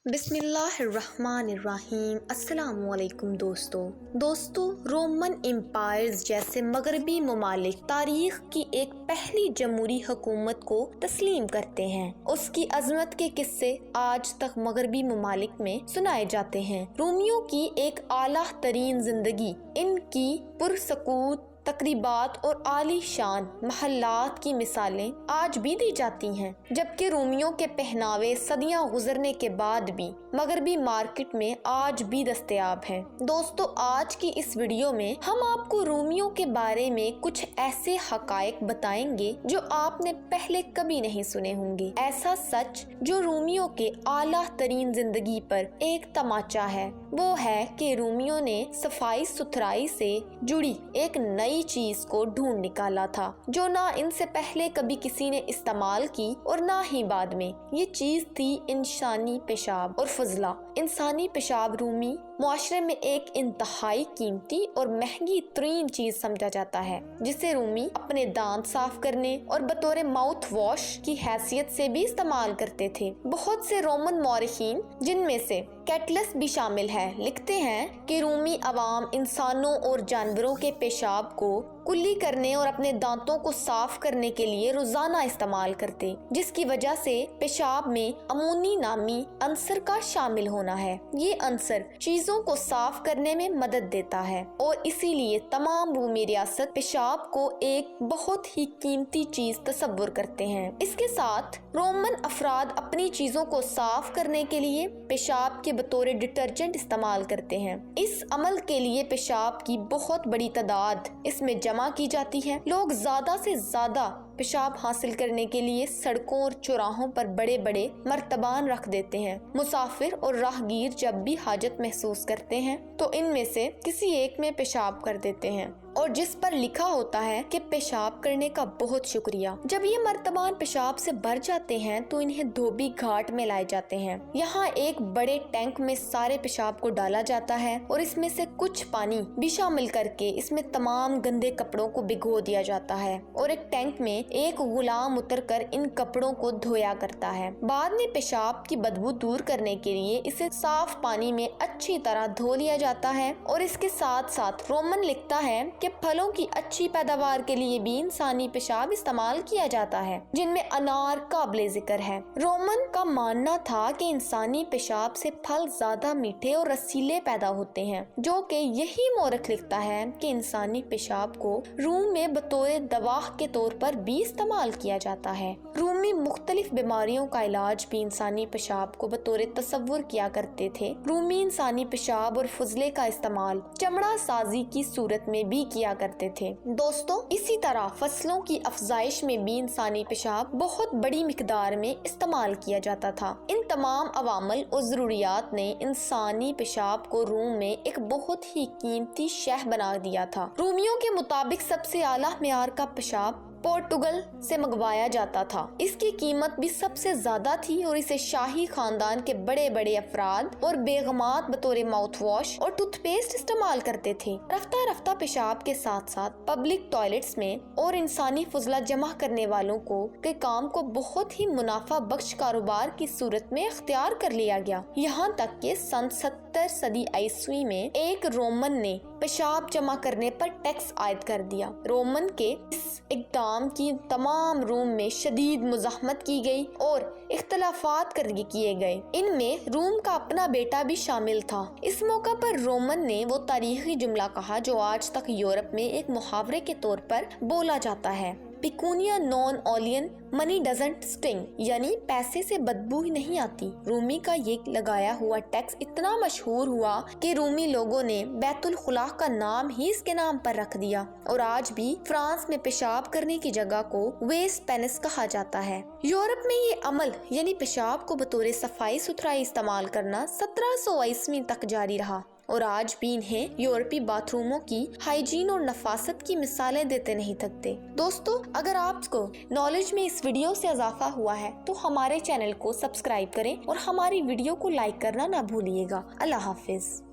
बिस्मिल्लाहिर्रहमानिर्रहीम। अस्सलाम वालेकुम दोस्तों, रोमन एम्पायर्स जैसे मगरबी ममालिक तारीख की एक पहली जमहूरी हुकूमत को तस्लीम करते हैं। उसकी अजमत के किस्से आज तक मगरबी ममालिक में सुनाए जाते हैं। रोमियों की एक आला तरीन जिंदगी, इनकी पुरसकूत तकरीबात और आली शान महल्लात की मिसालें आज भी दी जाती हैं, जबकि रोमियों के पहनावे सदियां गुजरने के बाद भी मगरबी मार्केट में आज भी दस्तयाब हैं। दोस्तों, आज की इस वीडियो में हम आपको रोमियों के बारे में कुछ ऐसे हकायक बताएंगे जो आपने पहले कभी नहीं सुने होंगे। ऐसा सच जो रोमियों के आला तरीन जिंदगी पर एक तमाचा है, वो है कि रोमियों ने सफाई सुथराई से जुड़ी एक नई चीज को ढूंढ निकाला था जो ना इनसे पहले कभी किसी ने इस्तेमाल की और ना ही बाद में। ये चीज थी इंसानी पेशाब और फजला। इंसानी पेशाब रोमी मुआशरे में एक इंतहाई कीमती और महंगी तरीन चीज समझा जाता है, जिसे रोमी अपने दांत साफ करने और बतौर माउथ वॉश की हैसियत से भी इस्तेमाल करते थे। बहुत से रोमन मौरखीन, जिनमें से कैटलस भी शामिल है, लिखते हैं कि रोमी अवाम इंसानों और जानवरों के पेशाब को कुल्ली करने और अपने दांतों को साफ करने के लिए रोजाना इस्तेमाल करते, जिसकी वजह से पेशाब में अमोनी नामी अंसर का शामिल होना है। ये अंसर चीजों को साफ करने में मदद देता है और इसीलिए तमाम रोमी रियासत पेशाब को एक बहुत ही कीमती चीज तस्वुर करते हैं। इसके साथ रोमन अफराद अपनी चीजों को साफ करने के लिए पेशाब के बतौर डिटर्जेंट इस्तेमाल करते हैं। इस अमल के लिए पेशाब की बहुत बड़ी तादाद इसमें जमा की जाती है। लोग ज्यादा से ज्यादा पेशाब हासिल करने के लिए सड़कों और चौराहों पर बड़े बड़े मर्तबान रख देते हैं। मुसाफिर और राहगीर जब भी हाजत महसूस करते हैं तो इनमें से किसी एक में पेशाब कर देते हैं और जिस पर लिखा होता है कि पेशाब करने का बहुत शुक्रिया। जब ये मर्तबान पेशाब से भर जाते हैं तो इन्हें धोबी घाट में लाए जाते हैं। यहाँ एक बड़े टैंक में सारे पेशाब को डाला जाता है और इसमें से कुछ पानी भी शामिल करके इसमें तमाम गंदे कपड़ों को भिगो दिया जाता है और एक टैंक में एक गुलाम उतरकर इन कपड़ों को धोया करता है। बाद में पेशाब की बदबू दूर करने के लिए इसे साफ पानी में अच्छी तरह धो लिया जाता है। और इसके साथ साथ रोमन लिखता है कि फलों की अच्छी पैदावार के लिए भी इंसानी पेशाब इस्तेमाल किया जाता है, जिनमें अनार काबिले जिक्र है। रोमन का मानना था कि इंसानी पेशाब से फल ज्यादा मीठे और रसीले पैदा होते हैं, जो कि यही मौरख लिखता है कि इंसानी पेशाब को रूम में बतौर दवा के तौर पर भी इस्तेमाल किया जाता है। रूमी मुख्तलिफ बीमारियों का इलाज भी इंसानी पेशाब को बतौर तस्वुर किया करते थे। रूमी इंसानी पेशाब और फजले का इस्तेमाल चमड़ा साजी की सूरत में भी किया करते थे। दोस्तों, इसी तरह फसलों की अफजाइश में भी इंसानी पेशाब बहुत बड़ी मिकदार में इस्तेमाल किया जाता था। इन तमाम अवामल और जरूरियात ने इंसानी पेशाब को रूम में एक बहुत ही कीमती शह बना दिया था। रूमियों के मुताबिक सबसे आला मियार का पेशाब पोर्टुगल से मंगवाया जाता था। इसकी कीमत भी सबसे ज्यादा थी और इसे शाही खानदान के बड़े बड़े अफराद और बेगमात बतौर माउथ वॉश और टूथपेस्ट इस्तेमाल करते थे। रफ्ता रफ्ता पेशाब के साथ साथ पब्लिक टॉयलेट्स में और इंसानी फजला जमा करने वालों को के काम को बहुत ही मुनाफा बख्श कारोबार की सूरत में इख्तियार कर लिया गया। यहाँ तक कि सन 70 सदी ईस्वी में एक रोमन ने पेशाब जमा करने पर टैक्स आयद कर दिया। रोमन के इस इक़दाम की तमाम रूम में शदीद मुज़ाहमत की गई और इख्तलाफात किए गए। इनमें रूम का अपना बेटा भी शामिल था। इस मौका पर रोमन ने वो तारीखी जुमला कहा जो आज तक यूरोप में एक मुहावरे के तौर पर बोला जाता है, पिकूनिया नॉन ओलियन मनी डजंट स्टिंग, यानी पैसे से बदबू ही नहीं आती। रूमी का ये लगाया हुआ टैक्स इतना मशहूर हुआ कि रूमी लोगों ने बैतुल खुलाह का नाम ही इसके नाम पर रख दिया और आज भी फ्रांस में पेशाब करने की जगह को वेस्ट पेनिस कहा जाता है। यूरोप में ये अमल यानी पेशाब को बतौर सफाई सुथराई इस्तेमाल करना 1700 ईस्वी तक जारी रहा और आज भी इन्हें यूरोपीय बाथरूमों की हाइजीन और नफासत की मिसालें देते नहीं थकते। दोस्तों, अगर आपको नॉलेज में इस वीडियो से इजाफा हुआ है तो हमारे चैनल को सब्सक्राइब करें और हमारी वीडियो को लाइक करना ना भूलिएगा। अल्लाह हाफिज।